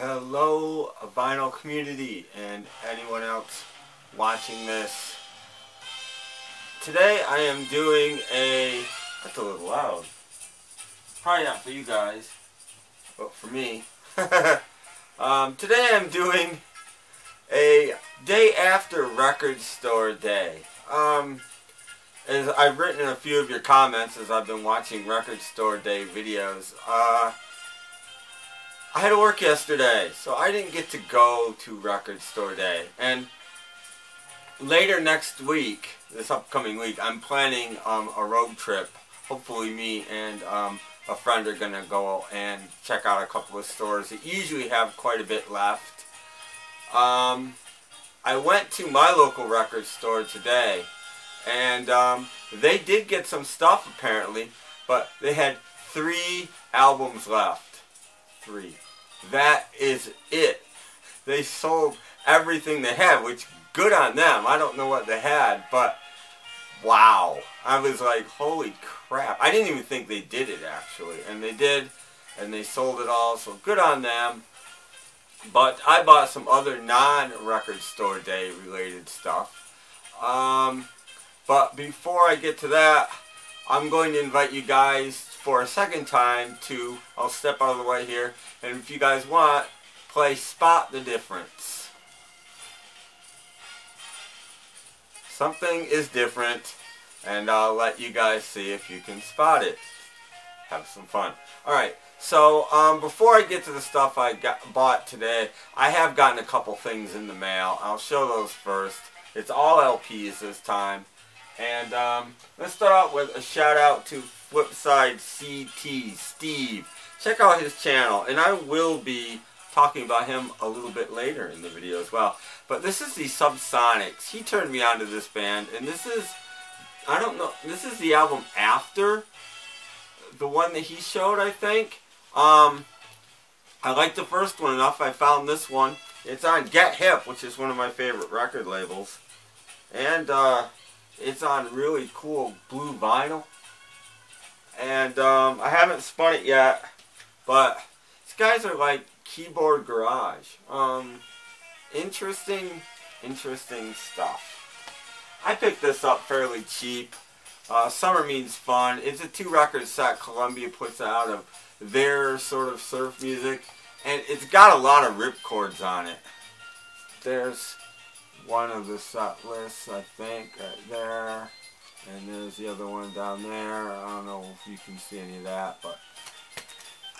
Hello, vinyl community and anyone else watching this. Today I am doing that's a little loud. Probably not for you guys, but for me. Today I'm doing a day after record store day. As I've written in a few of your comments as I've been watching record store day videos, I had to work yesterday, so I didn't get to go to record store day. And later next week, this upcoming week, I'm planning a road trip. Hopefully me and a friend are going to go and check out a couple of stores that usually have quite a bit left. I went to my local record store today, and they did get some stuff apparently, but they had 3 albums left. 3. That is it. They sold everything they had, which good on them. I don't know what they had, but wow. I was like, holy crap. I didn't even think they did it actually, and they did, and they sold it all, so good on them. But I bought some other non-record store day related stuff. But before I get to that, I'm going to invite you guys for a second time to, I'll step out of the way here, and if you guys want, play Spot the Difference. Something is different, and I'll let you guys see if you can spot it. Have some fun. Alright, so before I get to the stuff I bought today, I have gotten a couple things in the mail. I'll show those first. It's all LPs this time. And let's start out with a shout out to Flipside CT, Steve. Check out his channel, and I will be talking about him a little bit later in the video as well. But this is the Subsonics. He turned me on to this band, and this is, I don't know, this is the album after the one that he showed, I think. I liked the first one enough. I found this one. It's on Get Hip, which is one of my favorite record labels. And it's on really cool blue vinyl. And I haven't spun it yet, but these guys are like keyboard garage. Interesting stuff. I picked this up fairly cheap. Summer Means Fun. It's a 2-record set Columbia puts out of their sort of surf music, and it's got a lot of ripcords on it. There's one of the set lists, I think, right there. And there's the other one down there. I don't know if you can see any of that, but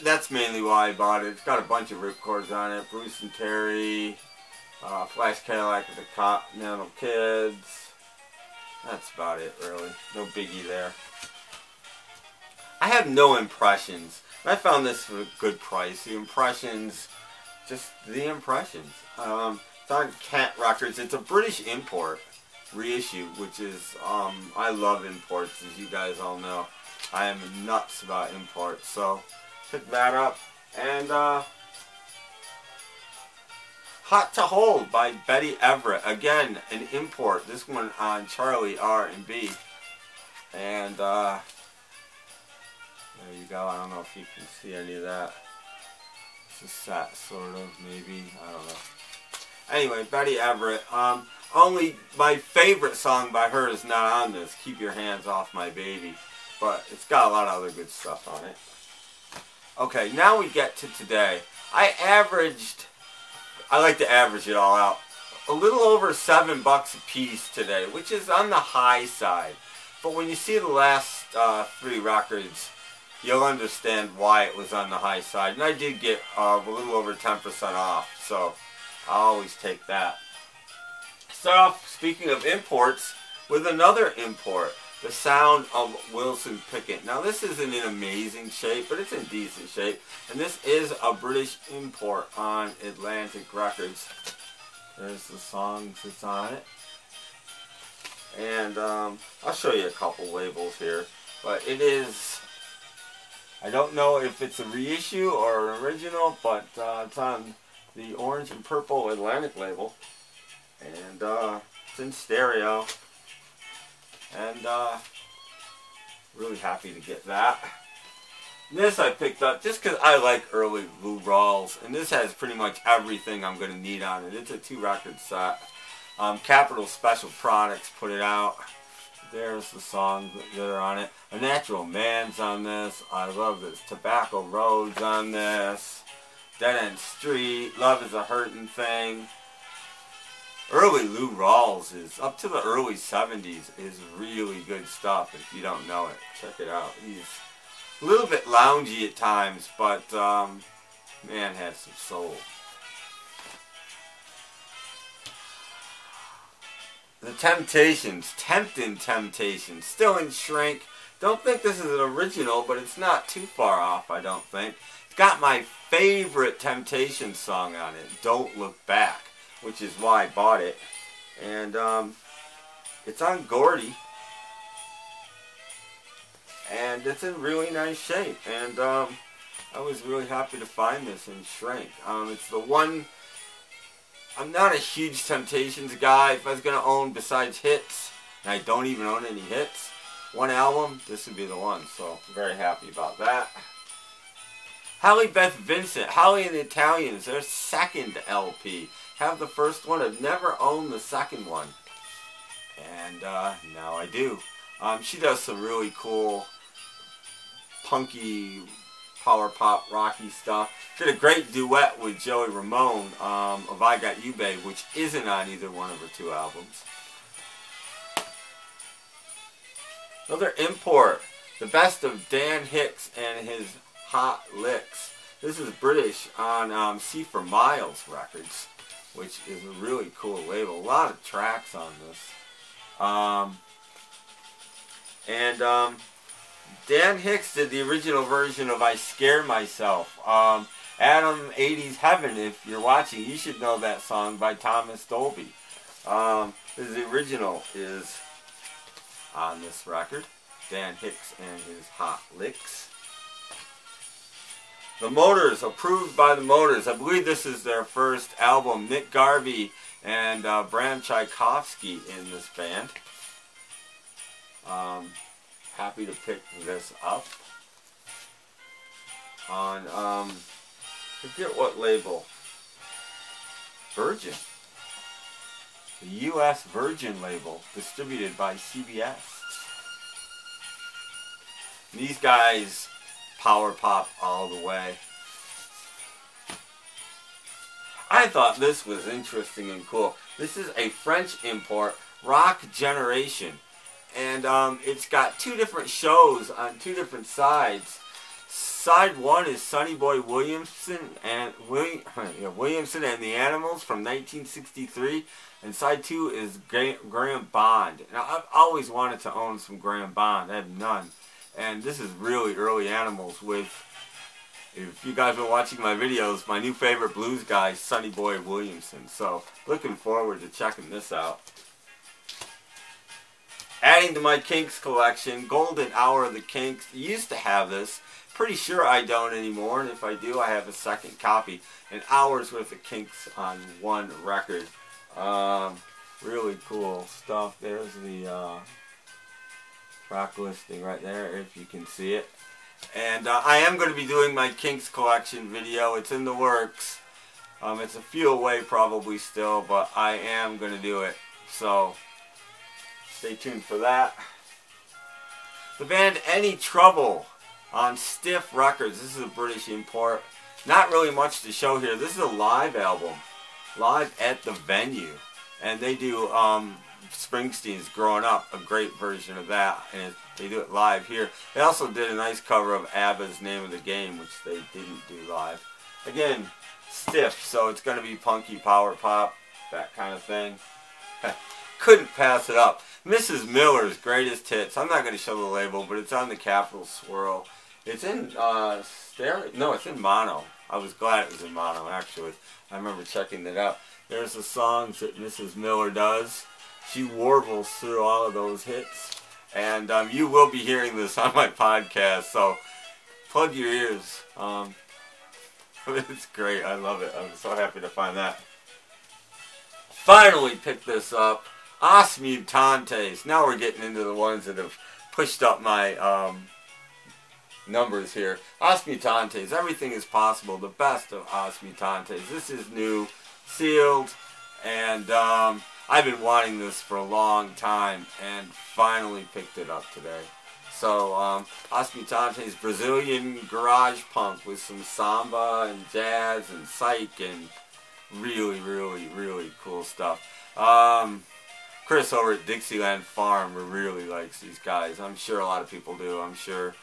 that's mainly why I bought it. It's got a bunch of ripcords on it. Bruce and Terry, Flash Cadillac with the Continental Kids. That's about it, really. No biggie there. I have no impressions. I found this for a good price. The impressions, just the impressions. It's on Cat Records. It's a British import reissue, which is, I love imports, as you guys all know. I am nuts about imports, so pick that up. And Hot to Hold by Betty Everett. Again, an import. This one on Charlie R&B. And there you go. I don't know if you can see any of that. It's a set, sort of, maybe. I don't know. Anyway, Betty Everett. Only my favorite song by her is not on this, Keep Your Hands Off My Baby. But it's got a lot of other good stuff on it. Okay, now we get to today. I like to average it all out, a little over $7 a piece today, which is on the high side. But when you see the last 3 records, you'll understand why it was on the high side. And I did get a little over 10% off, so I always take that. Start off, speaking of imports, with another import, the Sound of Wilson Pickett. Now this isn't in amazing shape, but it's in decent shape, and this is a British import on Atlantic Records. There's the songs that's on it, and I'll show you a couple labels here, but it is, I don't know if it's a reissue or an original, but it's on the orange and purple Atlantic label. And it's in stereo, and really happy to get that. This I picked up just because I like early Lou Rawls, and this has pretty much everything I'm going to need on it. It's a 2-record set. Capitol Special Products put it out. There's the songs that are on it. A Natural Man's on this. I love this. Tobacco Road's on this. Dead End Street. Love Is a Hurtin' Thing. Early Lou Rawls is, up to the early 70s, is really good stuff if you don't know it. Check it out. He's a little bit loungy at times, but man has some soul. The Temptations, Temptin' Temptations, still in Shrink. Don't think this is an original, but it's not too far off, I don't think. It's got my favorite Temptations song on it, Don't Look Back, which is why I bought it. And it's on Gordy. And it's in really nice shape. And I was really happy to find this in Shrink. It's the one... I'm not a huge Temptations guy. If I was going to own, besides hits, and I don't even own any hits, one album, this would be the one. So I'm very happy about that. Holly Beth Vincent, Holly and the Italians, their second LP. Have the first one. I've never owned the second one. And now I do. She does some really cool, punky, power pop, rocky stuff. Did a great duet with Joey Ramone of I Got You Babe, which isn't on either one of her 2 albums. Another import, the best of Dan Hicks and his Hot Licks. This is British on C for Miles Records, which is a really cool label. A lot of tracks on this. Dan Hicks did the original version of I Scare Myself. Adam 80s Heaven, if you're watching, you should know that song by Thomas Dolby. The original is on this record. Dan Hicks and his Hot Licks. The Motors, approved by the Motors. I believe this is their first album. Nick Garvey and Bram Tchaikovsky in this band. Happy to pick this up on forget what label. Virgin. The U.S. Virgin label, distributed by CBS. And these guys power pop all the way. I thought this was interesting and cool. This is a French import, Rock Generation. And it's got 2 different shows on 2 different sides. Side 1 is Sonny Boy Williamson and Williamson and the Animals from 1963, and side 2 is Graham Bond. Now I've always wanted to own some Graham Bond. I have none, and this is really early Animals with. If you guys have been watching my videos, my new favorite blues guy, Sonny Boy Williamson. So looking forward to checking this out. Adding to my Kinks collection, Golden Hour of the Kinks. I used to have this. Pretty sure I don't anymore, and if I do, I have a second copy. An hour's worth of Kinks on 1 record. Really cool stuff. There's the track listing right there, if you can see it. And I am going to be doing my Kinks collection video. It's in the works. It's a few away probably still, but I am going to do it. So stay tuned for that. The band Any Trouble on Stiff Records. This is a British import. Not really much to show here. This is a live album. Live at the Venue. And they do Springsteen's Growing Up, a great version of that. And they do it live here. They also did a nice cover of ABBA's Name of the Game, which they didn't do live. Again, stiff, so it's going to be punky, power pop, that kind of thing. Couldn't pass it up. Mrs. Miller's Greatest Hits. I'm not going to show the label, but it's on the Capitol Swirl. It's in stereo. No, it's in mono. I was glad it was in mono, actually. I remember checking that out. There's the songs that Mrs. Miller does. She warbles through all of those hits. And you will be hearing this on my podcast, so plug your ears. It's great. I love it. I'm so happy to find that. Finally picked this up. Os Mutantes. Now we're getting into the ones that have pushed up my numbers here. Os Mutantes, everything is possible. The best of Os Mutantes. This is new, sealed, and I've been wanting this for a long time, and finally picked it up today. So, Os Mutantes, Brazilian garage punk with some samba and jazz and psych and really, really, really cool stuff. Chris over at Dixieland Farm really likes these guys. I'm sure a lot of people do. I'm sure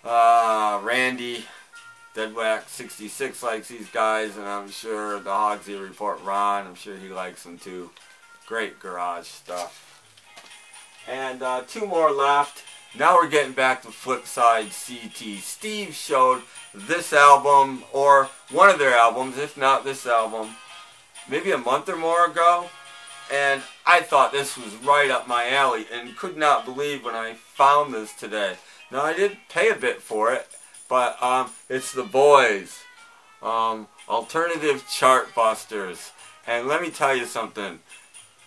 Randy, Deadwack66 likes these guys, and I'm sure the Hogsy Report Ron, I'm sure he likes them too. Great garage stuff. And 2 more left. Now we're getting back to Flipside CT. Steve showed this album, or one of their albums, if not this album, maybe a month or more ago. And I thought this was right up my alley and could not believe when I found this today. Now, I did pay a bit for it, but it's The Boys, Alternative Chart Busters. And let me tell you something.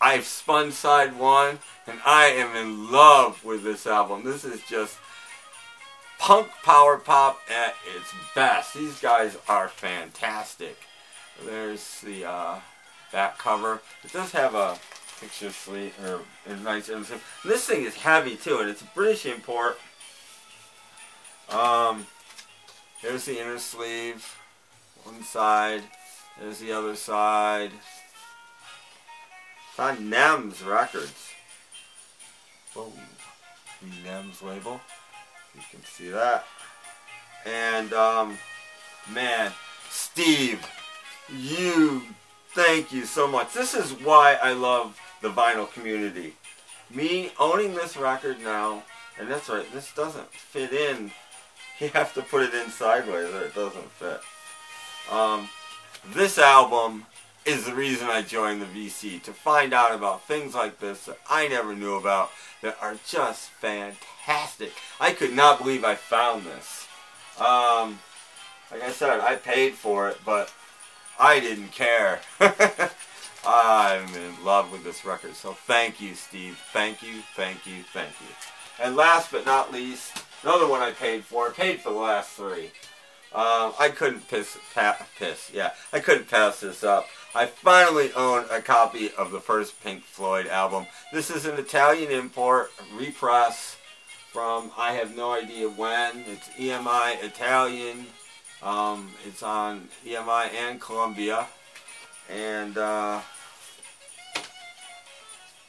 I've spun side 1, and I am in love with this album. This is just punk power pop at its best. These guys are fantastic. There's the back cover. It does have a picture sleeve, or a nice insert. This thing is heavy too, and it's a British import. There's the inner sleeve, one side. There's the other side. It's on NEMS Records. Whoa, the NEMS label. You can see that. And man, Steve, thank you so much. This is why I love the vinyl community. Me owning this record now, and that's right, this doesn't fit in. You have to put it in sideways or it doesn't fit. This album is the reason I joined the VC, to find out about things like this that I never knew about that are just fantastic. I could not believe I found this. Like I said, I paid for it, but I didn't care. I'm in love with this record, so thank you, Steve. Thank you, thank you, thank you. And last but not least, another one I paid for. I paid for the last 3. I couldn't I couldn't pass this up. I finally own a copy of the first Pink Floyd album. This is an Italian import, repress from I have no idea when. It's EMI Italian. It's on EMI and Columbia. And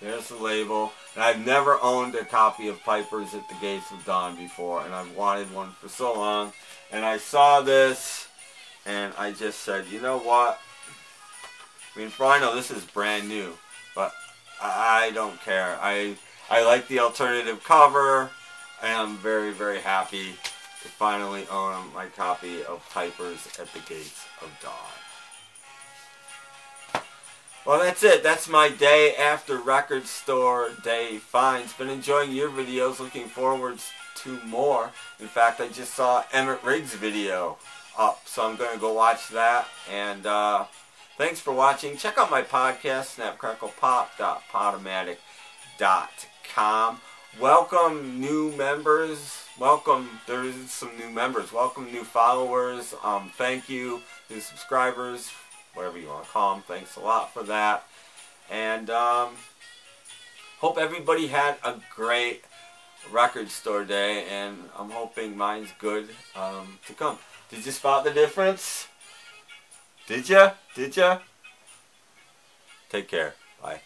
there's the label. And I've never owned a copy of Pipers at the Gates of Dawn before, and I've wanted one for so long. And I saw this, and I just said, you know what? I mean, for all I know, this is brand new, but I don't care. I like the alternative cover, and I'm very, very happy to finally own my copy of Pipers at the Gates of Dawn. Well, that's it. That's my day after record store day finds. Been enjoying your videos. Looking forward to more. In fact, I just saw Emmett Riggs' video up, so I'm going to go watch that. And thanks for watching. Check out my podcast, snapcracklepop.podomatic.com. Welcome new members. Welcome, there's some new members. Welcome new followers. Thank you, new subscribers, whatever you want to call them. Thanks a lot for that. And hope everybody had a great record store day, and I'm hoping mine's good to come. Did you spot the difference? Did ya? Did ya? Take care. Bye.